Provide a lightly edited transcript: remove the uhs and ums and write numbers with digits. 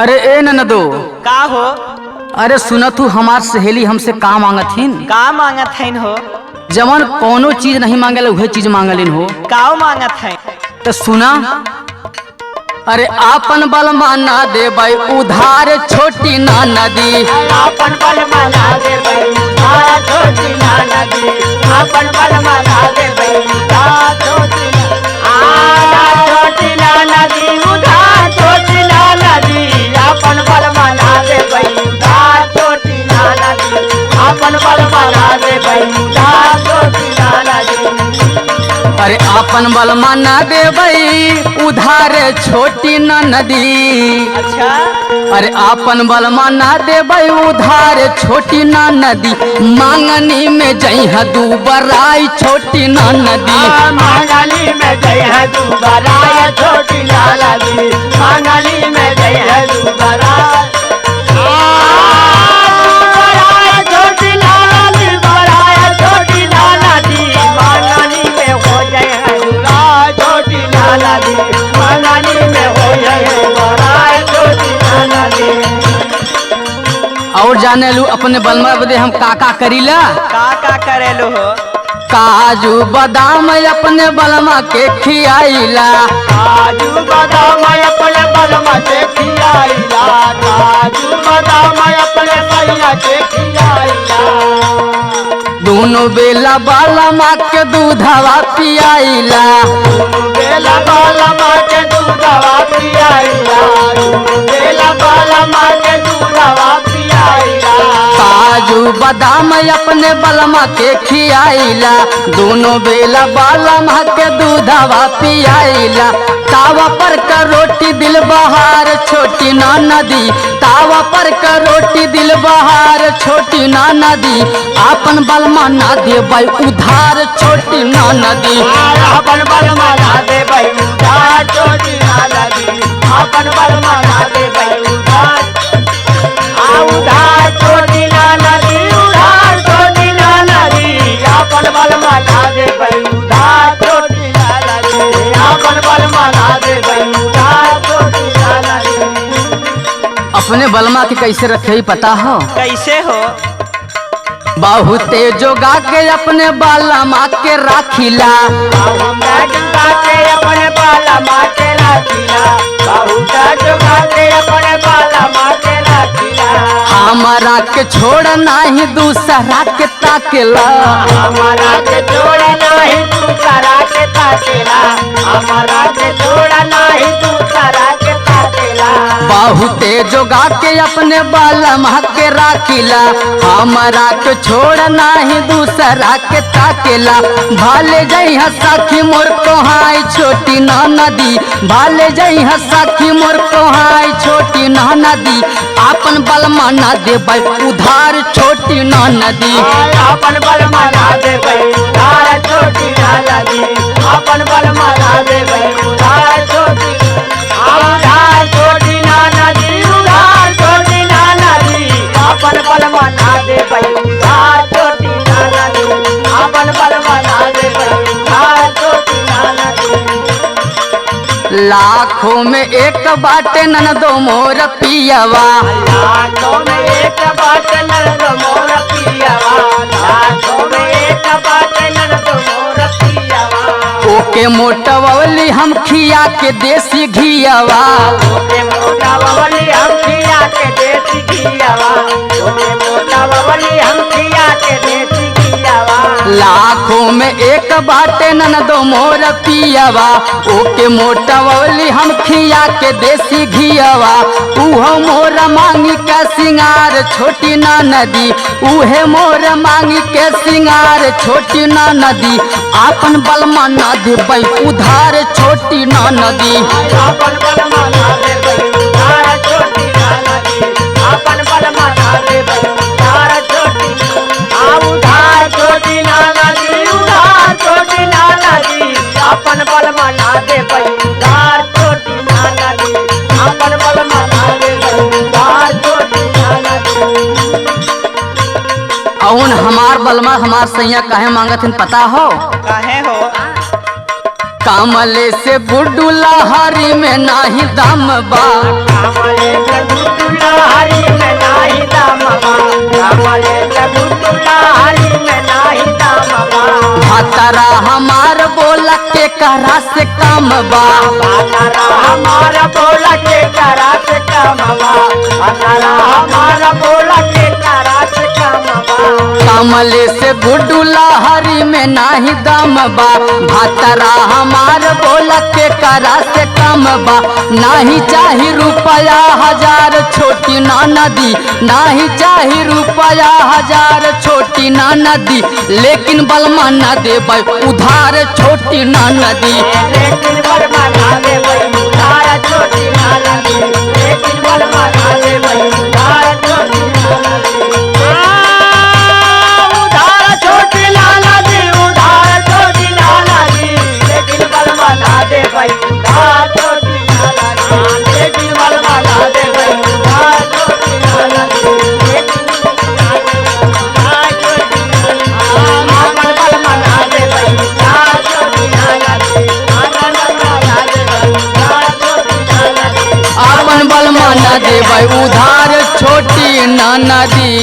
अरे ए ननदो, का हो? अरे सुना तू, हमार सहेली हमसे का मांगथिन? का मांगत है हो? जवन कोनो चीज नहीं मांगल वह चीज मांगलिन हो। का मांगत है? तो सुना, अरे आपन बल माना दे भाई उधार छोटी ना नदी। आपन बल माना दे भाई उधार छोटी ना नदी। आपन बल माना दे भाई उधार छोटी ना नदी। उधार छोटी ना नदी। आपन बल माना दे भाई उधार छोटी ना नदी। आपन बल माना दे भाई उधार छोटी ना नदी। अरे आपन बल माना दे भाई उधार छोटी ना नदी। अच्छा, अरे आपन बल माना दे भाई उधार छोटी ना नदी। मांगनी में जई है दू बराई छोटी ना नदी। मांगली में जय है दोबारा छोटी लाला दी। मांगली में जय है दोबारा छोटी लाला दी। बराया छोटी लाला दी। मांगली में हो जय है दोबारा छोटी लाला दी। मांगली में हो जय है बराया छोटी लाला दी। और जाने लू अपने बलमा बदे हम का करीला। का करेलू हो? काजू बादाम अपने बलमा के खियाइला। काजू बादाम अपने बलमा के खियाइला। काजू बादाम अपने सैया के खियाइला। दोनों बेला बलमा के दूधवा पियाइला। बेला बलमा के दूधवा पियाइला। बेला बलमा के दूधवा पियाइला। काजू बादाम अपने बलमा के खियाइला। दोनों बेला बलमा के दूधवा पियाइला। तावा पर का रोटी दिल बहार छोटी ना नदी। तावा पर का रोटी दिल बहार छोटी ना नदी। आपन बलमा ना दे भाई उधार छोटी ना नदी। आपन बलमा ना दे भाई उधार छोटी ना नदी। आपन बलमा ना दे भाई उधार उधार छोटी ना नदी। उधार छोटी ना नदी। आपन बलमा ना दे भाई उधार छोटी ना नदी। आपन बलमा ना दे भाई उधार छोटी ना नदी। अपने बलमा के कैसे रखे पता हो? कैसे हो? बहुते जोगा के अपने बलमा के राखिला। अपने बलमा के राखिला। बहुत जोगा के अपने बलमा के राखिला। हमारा के छोड़ नहीं दूसरा के ताकेला। हमारा के छोड़ नहीं दूसरा के ताकेला। हमारा के छोड़ नहीं दूसरा के ताकेला। बहुते जोगा के अपने बलमा के राखिला। हमारा के छोड़ नहीं दूसरा के ताकेला। भाले जई सखी मोर कोहाई छोटी ना नदी। भाले जई सखी मोर कोहाई छोटी ना नदी। आपन बलमा ना दे भाई उधार छोटी ना नदी। आपन बलमा ना दे भाई उधार छोटी ना नदी। आपन बलमा ना दे भाई उधार छोटी उधार छोटी ना नदी। उधार छोटी ना नदी। आपन बलमा ना दे भाई उधार छोटी ना नदी। आपन बलमा ना दे भाई उधार छोटी ना नदी। लाखों में एक बाटे ननदो मोर पियवा। लाखों में एक बाट नंद मोर पियवा। लाखों में एक बाट नंद मोर पियवा। ओके मोटवली हम खिया के देसी घियवा। ओके मोटा बबली हम खिया के देसी घियवा। ओके मोटा बबली हम खिया के देसी घियवा। लाखों में एक बाटे ननदो मोर पियवा। ओके मोटवली हम खिया के देसी घियवा। उहो मोर मांगी के सिंगार छोटी ना नदी। उहे मोर मांगी के सिंगार छोटी ना नदी। आपन बलमा ना दे भाई उधार छोटी ना नदी। आपन बलमा ना दे भाई उधार छोटी ना नदी। आपन बलमा ना दे भाई उधार छोटी उधार छोटी ना नदी। उधार छोटी ना नदी। आपन बलमा ना दे भाई उधार छोटी ना नदी। आपन बलमा ना दे भाई उधार छोटी ना नदी। औन हमार बलमा हमार सैया काहे मांगत हन पता हो? काहे हो? कमले से बुड्डू लहरी में नाही दम बा। कमले से करा से काम बा। अनारा हमारा बोला के करा से कामवा, अनारा हमारा बोला के करा से कामवा। कमले से गुड्डू लहरी में नाही दम बा। भातरा हमार बोला के करा से कम बा। नाही चाही रुपया हजार छोटी ना नदी, नाही चाही रुपया हजार छोटी ना नदी, लेकिन बलमा ना देबै उधार छोटी ना नदी। लेकिन बलमा ना देबै उधार छोटी ना नदी, लेकिन बलमा ना देबै उधार छोटी ना नदी। उधार छोटी ना नदी, उधार छोटी ना नदी, लेकिन बलमा ना देबै उधार छोटी ना नदी, लेकिन बलमा ना देबै उधार छोटी ना नदी, लेकिन उधार छोटी ना नदी। आपन बलमा ना देबै उधार छोटी ना नदी, आपन बलमा ना देबै उधार छोटी ना नदी। आपन बलमा ना देबै उधार छोटी ना नदी।